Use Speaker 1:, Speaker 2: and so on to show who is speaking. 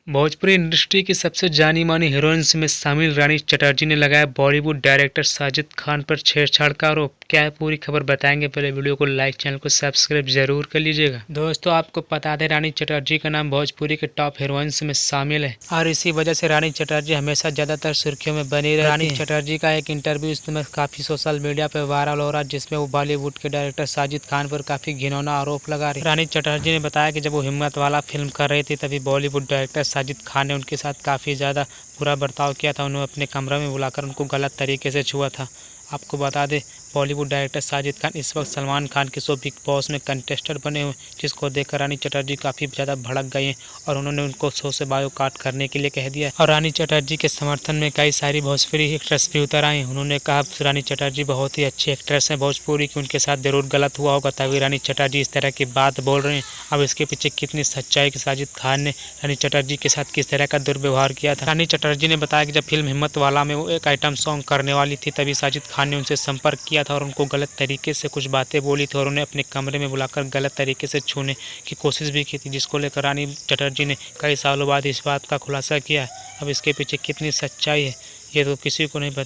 Speaker 1: Bhojpuri industry की सबसे जानी-मानी heroines में शामिल रानी चटर्जी ने लगाया बॉलीवुड डायरेक्टर साजिद खान पर छेड़छाड़ का आरोप। क्या है पूरी खबर बताएंगे, पहले वीडियो को लाइक, चैनल को सब्सक्राइब जरूर कर लीजिएगा। दोस्तों, आपको बता दें रानी चटर्जी का नाम भोजपुरी के टॉप हीरोइंस में शामिल है और इसी वजह से रानी चटर्जी हमेशा ज्यादातर सुर्खियों में बनी रहती है। रानी चटर्जी का एक इंटरव्यू इस समय काफी सोशल मीडिया पर वायरल हो रहा है, जिसमें वो बॉलीवुड के डायरेक्टर साजिद खान पर काफी घिनौना आरोप लगा रही। रानी चटर्जी ने बताया कि जब वो हिम्मत वाला फिल्म कर रही थी तभी बॉलीवुड डायरेक्टर साजिद खान ने उनके साथ काफ़ी ज़्यादा बुरा बर्ताव किया था। उन्होंने अपने कमरे में बुलाकर उनको गलत तरीके से छुआ था। आपको बता दें, बॉलीवुड डायरेक्टर साजिद खान इस वक्त सलमान खान के शो बिग बॉस में कंटेस्टेंट बने हुए, जिसको देखकर रानी चटर्जी काफ़ी ज़्यादा भड़क गई हैं और उन्होंने उनको शो से बायोकॉट करने के लिए कह दिया। और रानी चटर्जी के समर्थन में कई सारी भोजपुरी एक्ट्रेस भी उतर आई। उन्होंने कहा रानी चटर्जी बहुत ही अच्छी एक्ट्रेस हैं भोजपुरी की, उनके साथ जरूर गलत हुआ होगा तभी रानी चटर्जी इस तरह की बात बोल रहे हैं। अब इसके पीछे कितनी सच्चाई कि साजिद खान ने रानी चटर्जी के साथ किस तरह का दुर्व्यवहार किया था। रानी चटर्जी ने बताया कि जब फिल्म हिम्मत वाला में वो एक आइटम सॉन्ग करने वाली थी तभी साजिद खान ने उनसे संपर्क किया था और उनको गलत तरीके से कुछ बातें बोली थी और उन्हें अपने कमरे में बुलाकर गलत तरीके से छूने की कोशिश भी की थी, जिसको लेकर रानी चटर्जी ने कई सालों बाद इस बात का खुलासा किया है। अब इसके पीछे कितनी सच्चाई है ये तो किसी को नहीं पता।